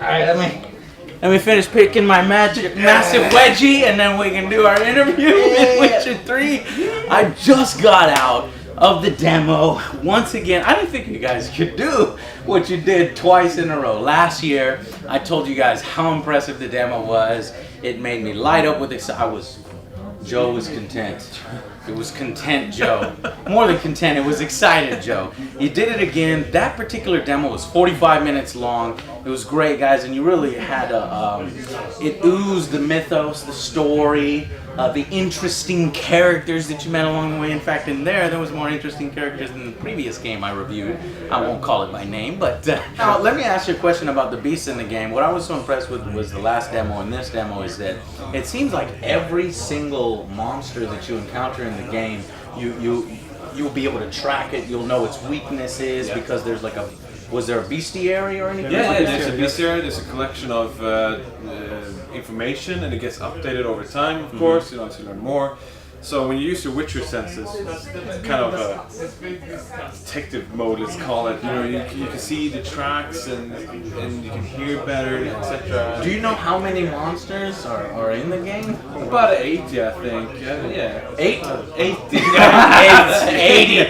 Alright, let me finish picking my massive wedgie, and then we can do our interview in Witcher 3. I just got out of the demo once again. I didn't think you guys could do what you did twice in a row. Last year, I told you guys how impressive the demo was. It made me light up with excitement. Joe was content. It was content Joe. More than content, it was excited Joe. You did it again. That particular demo was 45 minutes long. It was great, guys, and you really had it oozed the mythos, the story, the interesting characters that you met along the way. In fact, in there was more interesting characters than the previous game I reviewed. I won't call it by name, but now let me ask you a question about the beasts in the game. What I was so impressed with was the last demo and this demo is that it seems like every single monster that you encounter in the game, you'll be able to track it. You'll know its weaknesses because there's like a. Was there a bestiary or anything? Yeah, there's a bestiary. There's a collection of information, and it gets updated over time. Of course, you know, as you learn more. So when you use your Witcher senses, it's kind of a detective mode, let's call it. You know, you can see the tracks and you can hear better, etc. Do you know how many monsters are in the game? About 80, I think. Yeah. 8? 80.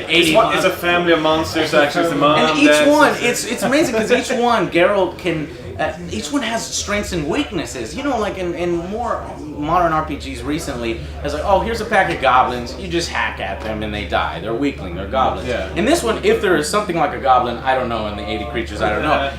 80. It's a family of monsters, actually. It's a mom, and each one, it's amazing because each one, Geralt can. Each one has strengths and weaknesses. You know, like in more modern RPGs recently, it's like, oh, here's a pack of goblins. You just hack at them and they die. They're weakling. They're goblins. Yeah. In this one, if there is something like a goblin, I don't know. In the 80 creatures, I don't know.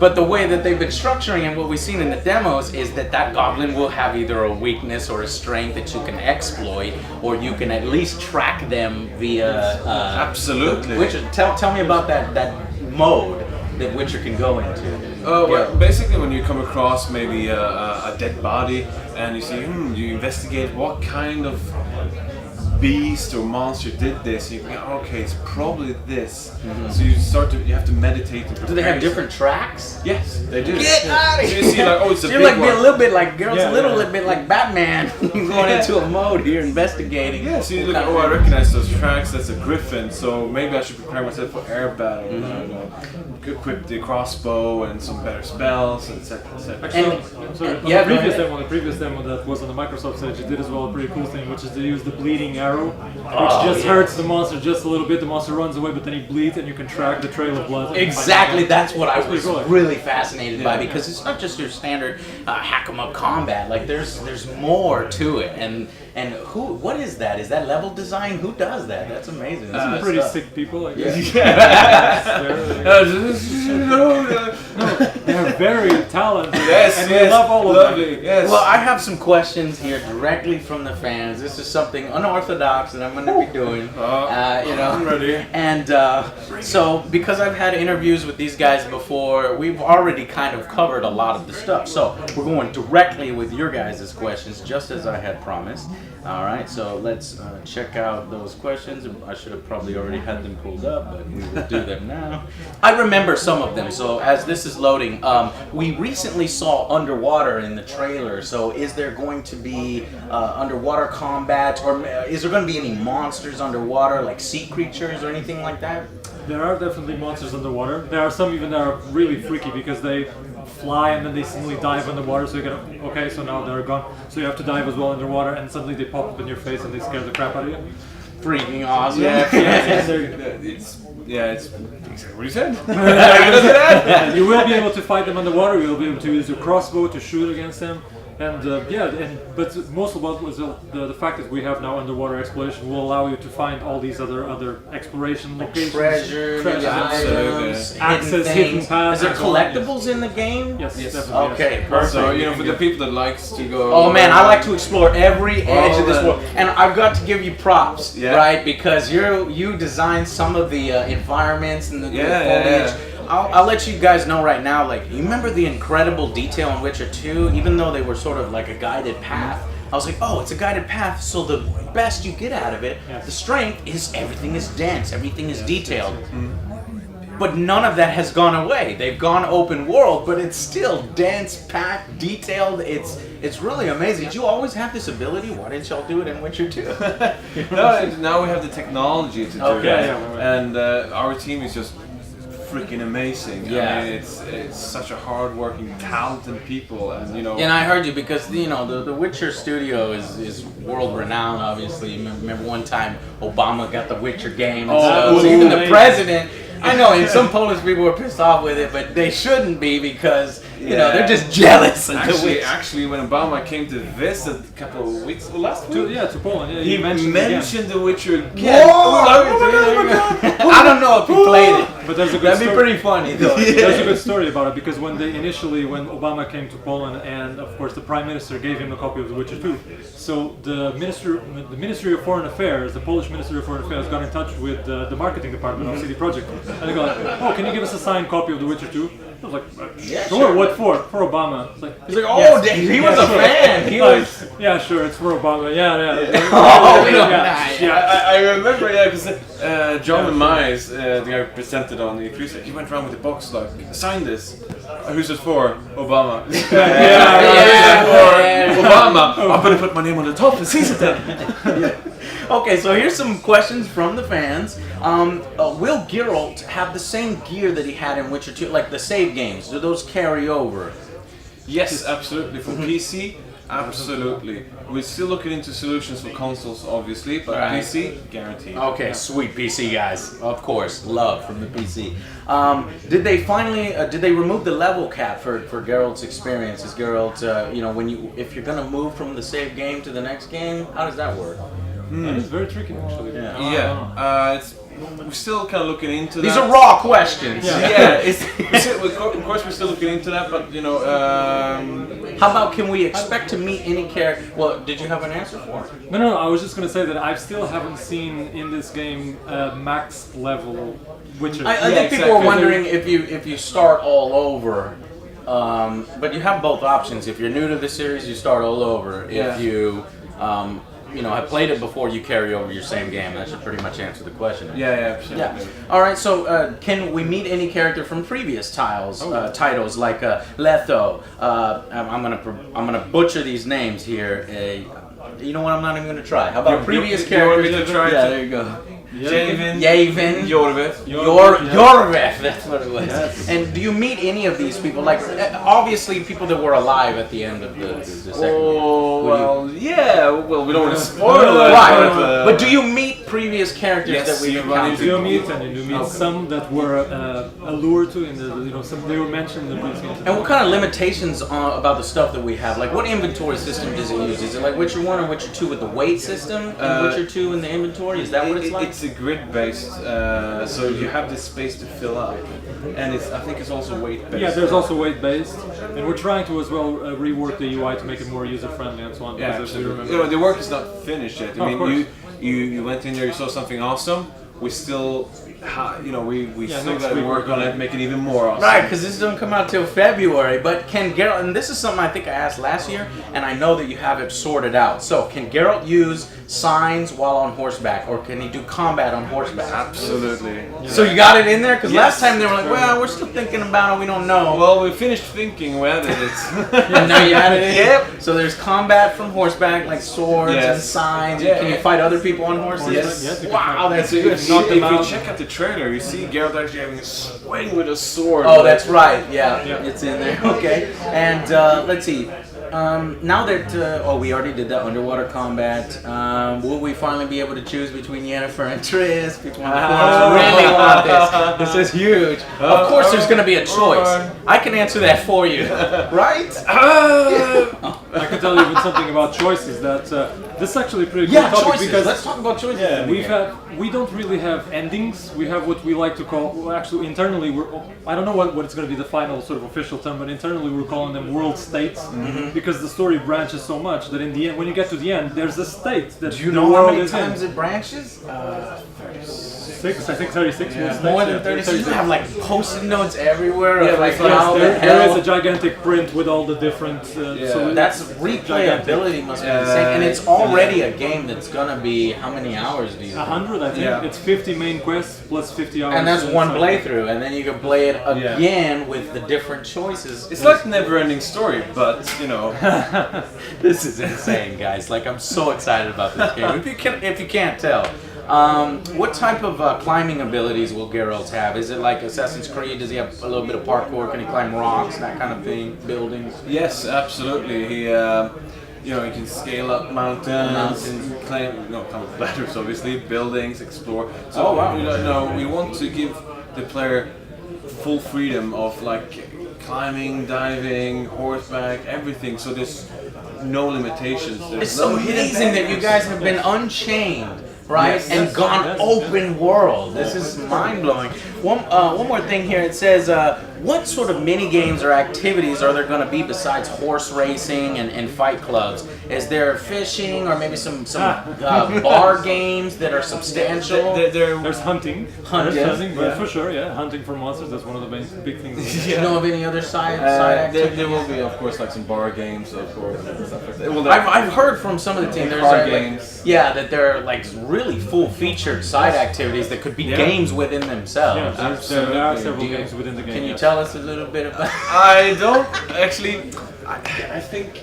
But the way that they've been structuring and what we've seen in the demos is that goblin will have either a weakness or a strength that you can exploit, or you can at least track them via. Absolutely. Witcher. Tell me about that mode that Witcher can go into. Well, basically when you come across maybe a dead body and you see, you investigate what kind of beast or monster did this, you think, okay, it's probably this. So you have to meditate and prepare. Do they have different tracks? Yes, they do. Get out of So here! you see, like, oh, it's a You're big like one. a little bit like little bit like Batman going into a mode here investigating. Yeah, so you look at, I recognize those tracks, that's a griffin, so maybe I should prepare myself for air battle. Equip the crossbow and some better spells, etc. Actually, on the previous demo that was on the Microsoft stage, you did as well a pretty cool thing, which is to use the bleeding arrow, which just hurts the monster just a little bit. The monster runs away, but then he bleeds, and you can track the trail of blood. Exactly, that's what I was really fascinated by, because it's not just your standard hack 'em up combat. Like there's more to it, and what is that? Is that level design? Who does that? That's amazing. That's Some pretty sick people, I guess. They're very talented. Yes, and we love all of them. Yes. Well, I have some questions here directly from the fans. This is something unorthodox that I'm going to be doing. I'm ready. And so, because I've had interviews with these guys before, we've already kind of covered a lot of the stuff. So we're going directly with your guys' questions, just as I had promised. All right, so let's check out those questions. I should have probably already had them pulled up, but we will do them now. I remember some of them, so as this is loading, we recently saw underwater in the trailer, so is there going to be underwater combat, or is there going to be any monsters underwater, like sea creatures or anything like that? There are definitely monsters underwater. There are some even that are really freaky because they fly and then they suddenly dive underwater, so you get, okay, so now they're gone. So you have to dive as well underwater, and suddenly they pop up in your face and they scare the crap out of you. Freaking awesome. It's exactly what you said. You will be able to fight them underwater. You will be able to use your crossbow to shoot against them. And but most of all was the fact that we have now underwater exploration will allow you to find all these other exploration locations, treasures, items, access, hidden paths. Is there collectibles in the game? Yes, definitely. Okay, perfect. So for the people that likes to go. Oh man, I like to explore every edge of this world, and I've got to give you props, right? Because you designed some of the environments and the foliage. I'll let you guys know right now, like, you remember the incredible detail in Witcher 2, even though they were sort of like a guided path? I was like, oh, it's a guided path, so the best you get out of it, the strength is everything is dense, everything is detailed. But none of that has gone away. They've gone open world, but it's still dense, packed, detailed. It's really amazing. Did you always have this ability? Why didn't y'all do it in Witcher 2? No, now we have the technology to do it. And our team is just freaking amazing. Yeah. I mean, it's such a hard-working, talented people, and you know. And I heard you because the Witcher studio is world renowned. Obviously, you remember one time Obama got the Witcher game, and so even the president. I know, and some Polish people were pissed off with it, but they shouldn't be because they're just jealous. Actually, when Obama came to visit a couple of weeks, last week, to Poland, he mentioned The Witcher again. I don't know if he played it, but there's a good that'd be story. pretty funny though. There's a good story about it because when Obama came to Poland, and of course the Prime Minister gave him a copy of The Witcher 2. So the Ministry of Foreign Affairs, the Polish Ministry of Foreign Affairs, got in touch with the marketing department of CD Projekt, and they go like, "Oh, can you give us a signed copy of The Witcher 2?" I was like, "Sure, what for?" "For Obama." It's like, He's like, "Oh, he was a fan." He was. Yeah, sure, it's for Obama. Yeah. Oh, I remember, because John and Mize, the guy presented on the E3, he went around with the box like, sign this. Who's it for? Obama. Obama. I'm gonna put my name on the top and seize it then. Okay, so here's some questions from the fans. Will Geralt have the same gear that he had in Witcher 2, like the save games? Do those carry over? Yes, absolutely. For PC, absolutely. We're still looking into solutions for consoles, obviously, but PC, guaranteed. Okay, sweet PC guys. Of course, love from the PC. Did they finally? Did they remove the level cap for Geralt's experience? Is Geralt, if you're gonna move from the save game to the next game, how does that work? That is very tricky, actually. We're still kind of looking into These that. are raw questions. Of course we're still looking into that, but How about, can we expect to meet any character? Well, did you have an answer for it? No, I was just going to say that I still haven't seen in this game max level Witcher. I think people are wondering if you start all over, but you have both options. If you're new to the series, you start all over. If you have played it before, you carry over your same game. That should pretty much answer the question. Yeah, absolutely. Yeah. All right. So, can we meet any character from previous titles like Letho? I'm gonna butcher these names here. You know what? I'm not even gonna try. How about previous characters? You want me to try? Yeah, there you go. Yavin, Jorveth. Yorveth, that's what it was. Yes. And do you meet any of these people? Like, obviously, people that were alive at the end of the second game. Well, we don't want to spoil it. Right, but do you meet previous characters that we encountered? You meet some that were allured to in some they were mentioned in the previous games. And what kind of limitations about the stuff that we have? Like, what inventory system does it use? Is it like Witcher 1 or Witcher 2 with the weight system? And Witcher 2 in the inventory? Is that what it's like? It's a grid-based, so you have this space to fill up, and I think it's also weight-based. Yeah, there's also weight-based, and we're trying to as well rework the UI to make it more user-friendly and so on. Yeah, because if we remember, the work is not finished yet. I of course. you went in there, you saw something awesome. We still, we still got to work on it, make it even more awesome. Right, because this doesn't come out till February. But can Geralt, and this is something I think I asked last year, and I know that you have it sorted out. So, can Geralt use signs while on horseback, or can he do combat on horseback? Absolutely. Yeah. So you got it in there? Because last time they were like, well, we're still thinking about it, we don't know. Well, we finished thinking, we added it. And now you added it? Yep. So there's combat from horseback, like swords and signs. Yeah. Can you fight other people on horses? Yes. Wow, that's good. good. If you check out the trailer, you see Geralt actually having a swing with a sword. Oh, that's right. Yeah, it's in there. Okay. And let's see. Now that we already did the underwater combat, will we finally be able to choose between Yennefer and Triss? Between the really want this. This is huge. Of course, there's going to be a choice. I can answer that for you, right? I can tell you even something about choices. That this is actually a pretty good topic choices. because Let's talk about choices. Yeah, we don't really have endings. We have what we like to call, well, actually internally, I don't know what it's going to be the final sort of official term, but internally we're calling them world states because the story branches so much that in the end, when you get to the end, there's a state that do you know how many times it branches? 36, I think 36. Yeah. More than 36. You have like post-it notes everywhere. Yeah, like there is a gigantic print with all the different. So that's replayability must be insane, and it's already a game that's gonna be how many hours do you? 100, I think. Yeah. It's 50 main quests plus 50 hours. And that's one playthrough, and then you can play it again with the different choices. It's like a never-ending story, but This is insane, guys. Like, I'm so excited about this game. If you can't tell. What type of climbing abilities will Geralt have? Is it like Assassin's Creed? Does he have a little bit of parkour? Can he climb rocks, that kind of thing? Buildings? Yes, absolutely. He, you know, he can scale up mountains, climb, climb ladders, obviously, buildings, explore. So, Oh, wow. you know, we want to give the player full freedom of like climbing, diving, horseback, everything. So there's no limitations. It's so amazing that you guys have been unchained, right? Yes. And gone open world. This is mind blowing. One more thing here. It says, what sort of mini games or activities are there going to be besides horse racing and fight clubs? Is there fishing or maybe some bar games that are substantial? There's hunting. Hunting. There's hunting, but for sure, yeah. Hunting for monsters, that's one of the big things. Do you know of any other side activities? There will be, of course, like some bar games, of course, and stuff like that. Well, I've heard from some of the teams Card games. that they're like really full featured side activities that could be games within themselves. Yeah, there are several games within the game. Can you tell us a little bit about? I don't actually. I think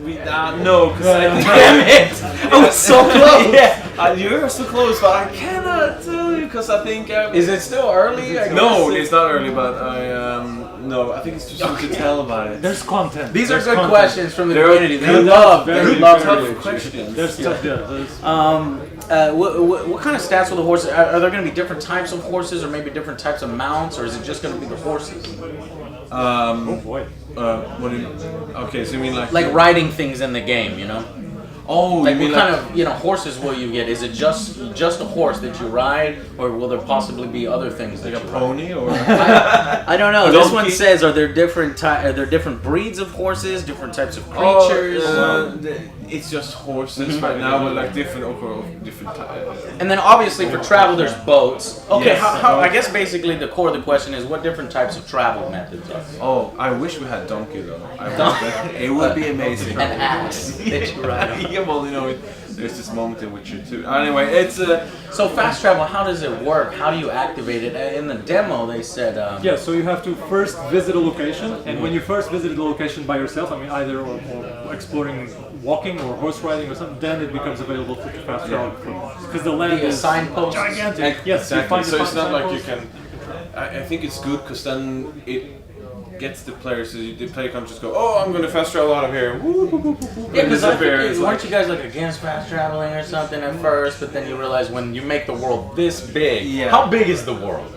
no, because I think. Damn it! I was so close. Yeah. You're so close, but I cannot tell you because I think. Is it still early? No, it's not early, but no, I think it's too soon to tell about it. There's content. These are There's good content. community. They they're love very tough tough questions. There's tough, there's what kind of stats will the horses? Are there going to be different types of horses, or maybe different types of mounts, or is it just going to be the horses? oh boy. What do you? Okay, so you mean Like riding things in the game, you know? Oh, Like you mean what kind of horses will you get? Is it just a horse that you ride, or will there possibly be other things that like a you ride? pony or? I don't know. A This donkey? one says, are there different breeds of horses, different types of creatures? It's just horses right now, but like different And then obviously for travel, there's boats. Okay, Yes. how, I guess basically the core of the question is what different types of travel methods are there? Oh, I wish we had donkey though. It would be amazing. An axe that you ride on. Yeah, well, there's this moment in Witcher 2. Anyway, it's So fast travel, how does it work? How do you activate it? In the demo, they said. Yeah, so you have to first visit a location, and when you first visit the location by yourself, I mean either or exploring, walking or horse riding or something, then it becomes available for fast travel. Because the land is signposts. gigantic. Yes, exactly. you find So it's not like you signposts. can. I think it's good because then it gets the player, so the player can just go, oh, I'm going to fast travel out of here. Yeah, because weren't you guys like against fast traveling or something at first, but then you realize when you make the world this big, how big is the world?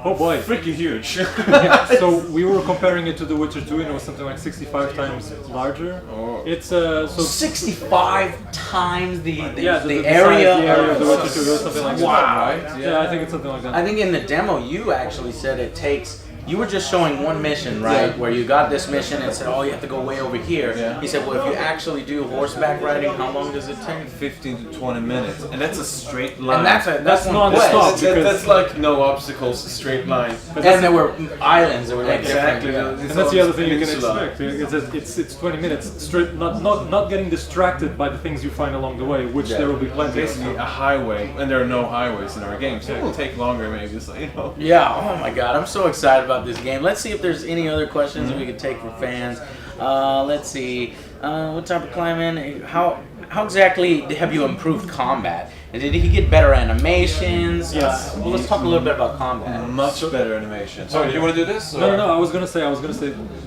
Oh boy. Freaking huge. Yeah, so we were comparing it to The Witcher 2, and it was something like 65 times larger. Oh. It's so 65 times the area area of The Witcher 2 or something like that. Wow. Right? Yeah, I think it's something like that. I think in the demo you actually said it takes. You were just showing one mission, right? Yeah. Where you got this mission and said, oh, you have to go way over here. Yeah. He said, well, if you actually do horseback riding, how long does it take? 15 to 20 minutes, and that's a straight line. And that's one non-stop. quest. That's like no obstacles, straight line. And there were islands. There were like Exactly. different. And that's the other thing you can Peninsula. expect. It's 20 minutes straight, not getting distracted by the things you find along the way, which there will be plenty of. Basically a highway, and there are no highways in our game, so it will take longer maybe. So Yeah, oh my god, I'm so excited about this game. Let's see if there's any other questions that we could take from fans. Let's see. What type of climbing? How exactly have you improved combat? And did he get better animations? Yes. Well, let's talk a little bit about combat. much better animation. So you want to do this? No. I was gonna say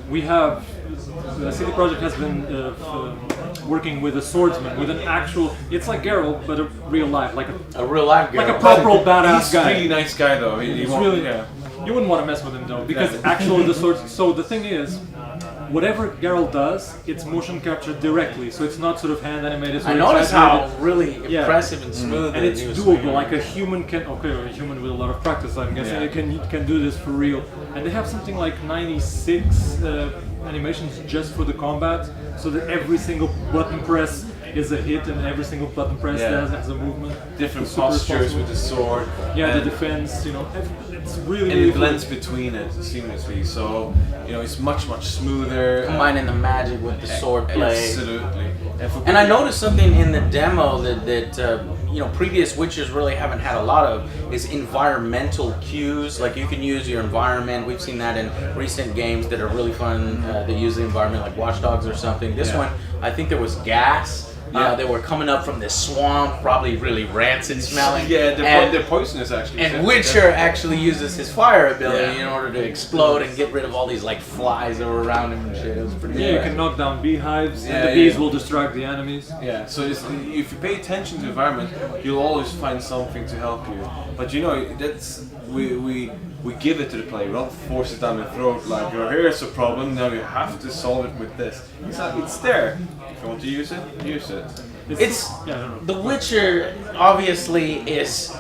we have the CD Projekt has been working with a swordsman, with an actual. It's like Geralt, but a real life, like A real life girl. like a proper badass He's guy. a really nice guy though. He's really. You wouldn't want to mess with him though, because actually the swords. So the thing is, whatever Geralt does, it's motion captured directly, so it's not sort of hand animated. So I it's noticed animated. how really impressive and smooth And it's he was doable. swinging. Like a human can. Okay, a human with a lot of practice, I'm guessing, can do this for real. And they have something like 96 animations just for the combat, so that every single button press is a hit, and every single button press has a movement. different Super postures responsible. with the sword. Yeah, the and, defense. It's really. and really it cool. blends between it seamlessly. So it's much smoother. Combining the magic with the sword play. Absolutely. And I noticed something in the demo that previous Witchers really haven't had a lot of is environmental cues. Like you can use your environment. We've seen that in recent games that are really fun. They use the environment like Watch Dogs or something. This one, I think there was gas. They were coming up from this swamp, probably really rancid smelling. Yeah, and, they're poisonous actually. and Witcher actually uses his fire ability in order to explode and get rid of all these like flies that were around him and shit. It was pretty. Yeah, you can knock down beehives, Yeah, and the bees will distract the enemies. Yeah, so if you pay attention to the environment, you'll always find something to help you. But you know, that's we give it to the player. We don't force it down their throat like, oh, here's a problem, now you have to solve it with this. It's there. If you want to use it, use it. It's I don't know. The Witcher obviously is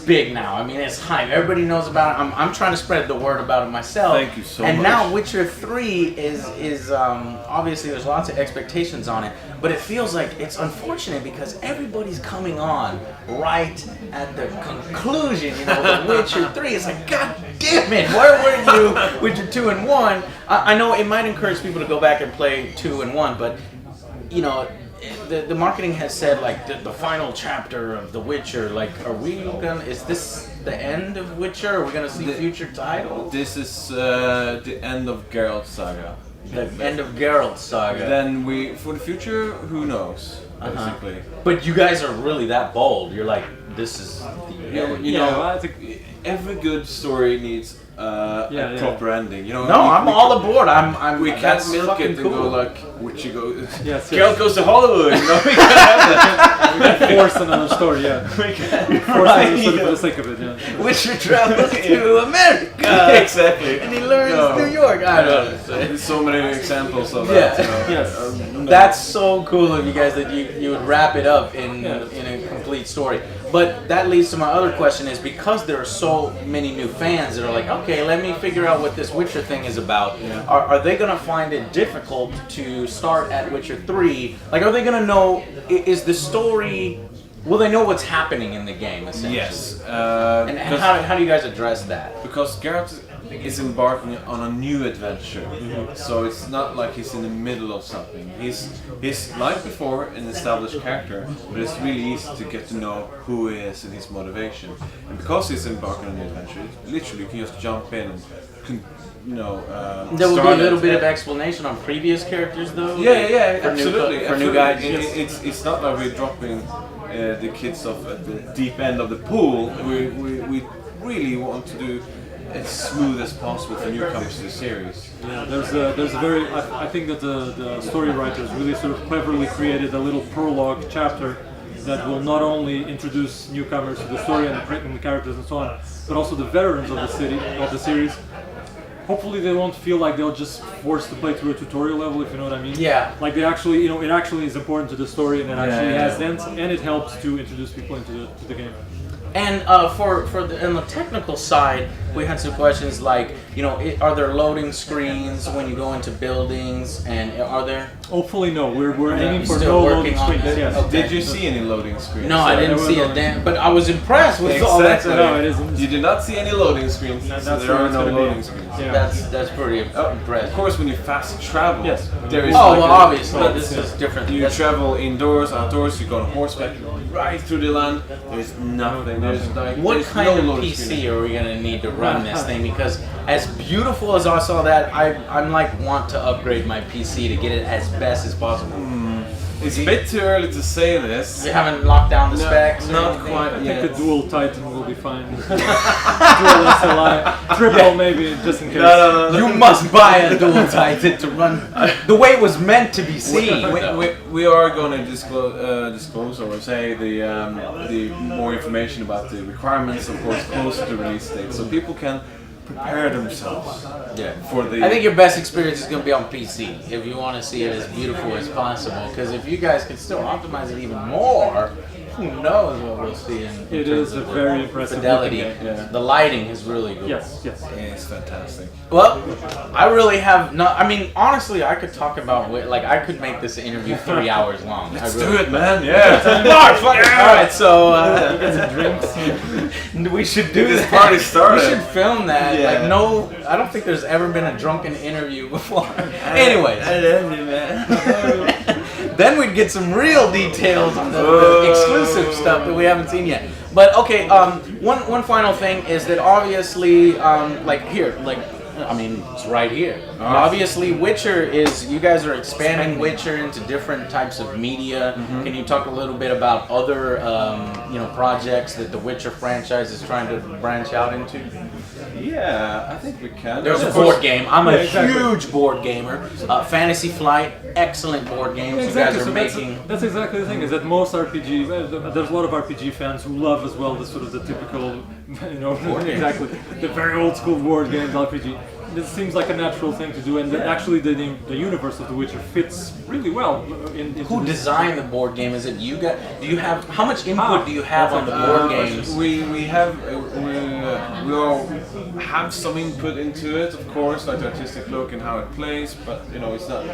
big now. I mean, it's hype. Everybody knows about it. I'm trying to spread the word about it myself. Thank you so and much. now Witcher 3 is obviously there's lots of expectations on it, but it feels like it's unfortunate because everybody's coming on right at the conclusion. You know, The Witcher 3. It's like, God damn it! Where were you, Witcher 2 and 1? I know it might encourage people to go back and play 2 and 1, but you know. The marketing has said like the final chapter of The Witcher. Like, is this the end of Witcher? Are we gonna see future titles? This is the end of Geralt's saga. The end of Geralt's saga. Then for the future, who knows? Basically. But you guys are really that bold. You're like, this is the end. You know, I think every good story needs a proper ending. You know. No, I'm all aboard. We can't that's milk fucking it and cool. go like, which you go. Yes, Geralt goes to Hollywood. You know, we can't have that. We can force another story, yeah. We can't. Force another story for the sake of it, yeah. Witcher travels to America. Exactly. And he learns New York. I don't know. There's so many examples of Yeah. that. You know. Yes. That's so cool of you guys that you would wrap it up in a complete story. But that leads to my other question is because there are so many new fans that are like, okay, let me figure out what this Witcher thing is about. Yeah. Are they going to find it difficult to start at Witcher 3? Like, are they going to know, is the story, will they know what's happening in the game, essentially? Yes. And how do you guys address that? Because Geralt is embarking on a new adventure, so it's not like he's in the middle of something. He's like before an established character, but it's really easy to get to know who he is and his motivation. And because he's embarking on a new adventure, literally you can just jump in and There will be a little bit of explanation on previous characters, though. Yeah, for absolutely. For new guys. It's not like we're dropping the kids off at the deep end of the pool. We really want to do as smooth as possible for newcomers to the series. Yeah, there's a very. I think that the story writers really sort of cleverly created a little prologue chapter that will not only introduce newcomers to the story and the characters and so on, but also the veterans of the series. Hopefully they won't feel like they'll just forced to play through a tutorial level, if you know what I mean. Yeah. Like they actually, it actually is important to the story, and it actually has dents, and it helps to introduce people into the game. And on the technical side, we had some questions like, are there loading screens when you go into buildings, and are there? Hopefully no. We're aiming for still no working loading on screens. this. Yes. Okay. Did you see any loading screens? No, I didn't see a damn, but I was impressed with all that. Exactly. No, it isn't. You did not see any loading screens, so That's there where are it's no gonna be. loading screens. Yeah. That's pretty Of impressive. course, when you fast travel, Yes. there is Oh, like well, a- obviously, but this is different. You That's- travel indoors, outdoors, you go on horseback, you go right through the land, there's nothing, there's like, What there's kind no of loading PC screen. are we gonna need to run this thing? Because as beautiful as I saw that, I'm like want to upgrade my PC to get it as best as possible. It's a bit too early to say this. You haven't locked down the specs? or Not anything? quite I yet. think the dual Titan will be fine. Dual SLI, triple maybe, just in case. No. You must buy a dual Titan to run the way it was meant to be seen. We are going to disclose or say the more information about the requirements, of course, closer to release date, so people can prepare themselves. Yeah. For the. I think your best experience is going to be on PC if you want to see it as beautiful as possible. Because if you guys can still optimize it even more, who knows what we'll see in It terms is a of very impressive fidelity. looking game. Yeah. The lighting is really good. Yes. It's fantastic. Well, I really have not. I mean, honestly, I could talk about I could make this interview 3 hours long. Let's I do really it, man. Yeah. Mark, fuck it. All right, so Drinks. we should do This that. party started. We should film that. Yeah. Like, no, I don't think there's ever been a drunken interview before. Anyways, I love you, man. then we'd get some real details on the exclusive stuff that we haven't seen yet. But okay, one final thing is that obviously, I mean, it's right here. Obviously, Witcher is, you guys are expanding Witcher into different types of media. Can you talk a little bit about other, projects that the Witcher franchise is trying to branch out into? Yeah, I think we can. There's a board game. I'm a huge board gamer. Fantasy Flight, excellent board games you guys are making. That's exactly the thing. Is that most RPG? There's a lot of RPG fans who love as well the sort of the typical, exactly the very old school board games RPG. This seems like a natural thing to do, and actually the universe of The Witcher fits really well. Who designed the board game? Is it you guys? Do you have how much input do you have on the board games? We all have some input into it, of course, like the artistic look and how it plays, but it's not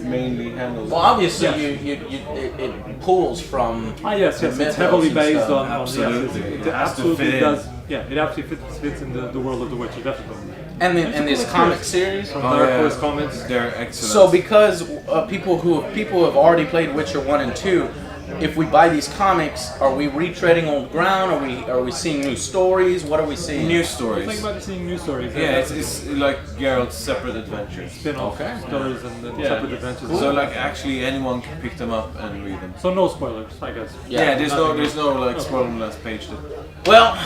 mainly handled. Well, obviously, it pulls from. Yes, it's heavily based on. Absolutely, It absolutely does. Yeah, it absolutely fits in the world of The Witcher, definitely. And this comic series from Dark Horse Comics, they're excellent. So because people who have already played Witcher 1 and 2, if we buy these comics, are we retreading old ground? Are we seeing new stories? What are we seeing? New stories. I think about seeing new stories. Yeah, it's like Geralt's separate adventures. Spin-off stories and separate adventures. So like actually anyone can pick them up and read them. So no spoilers, I guess. Yeah, there's no like spoiler on the last page. Well,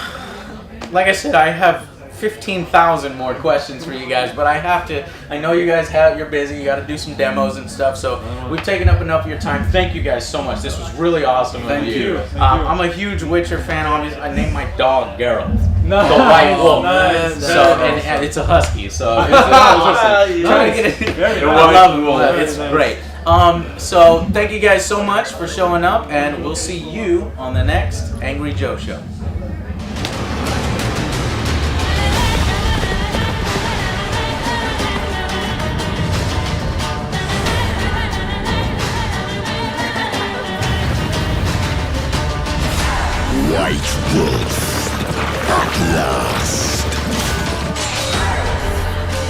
like I said, I have 15,000 more questions for you guys, but I know you guys you're busy, you got to do some demos and stuff, so we've taken up enough of your time. Thank you guys so much. This was really awesome. Thank you. I'm a huge Witcher fan, obviously. I named my dog Geralt. Nice. The white wolf. Nice. So, and it's a husky, so trying to get it. I love it. It's great. So thank you guys so much for showing up, and we'll see you on the next Angry Joe Show. White Wolf, at last.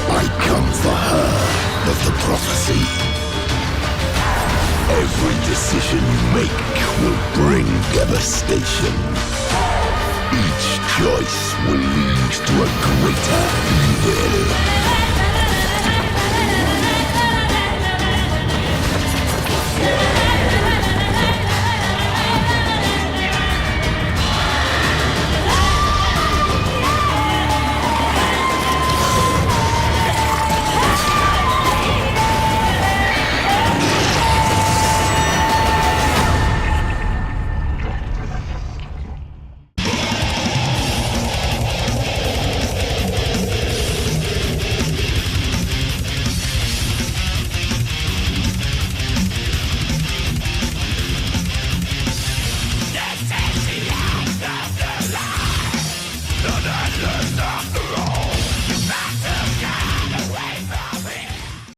I come for her of the prophecy. Every decision you make will bring devastation. Each choice will lead to a greater evil.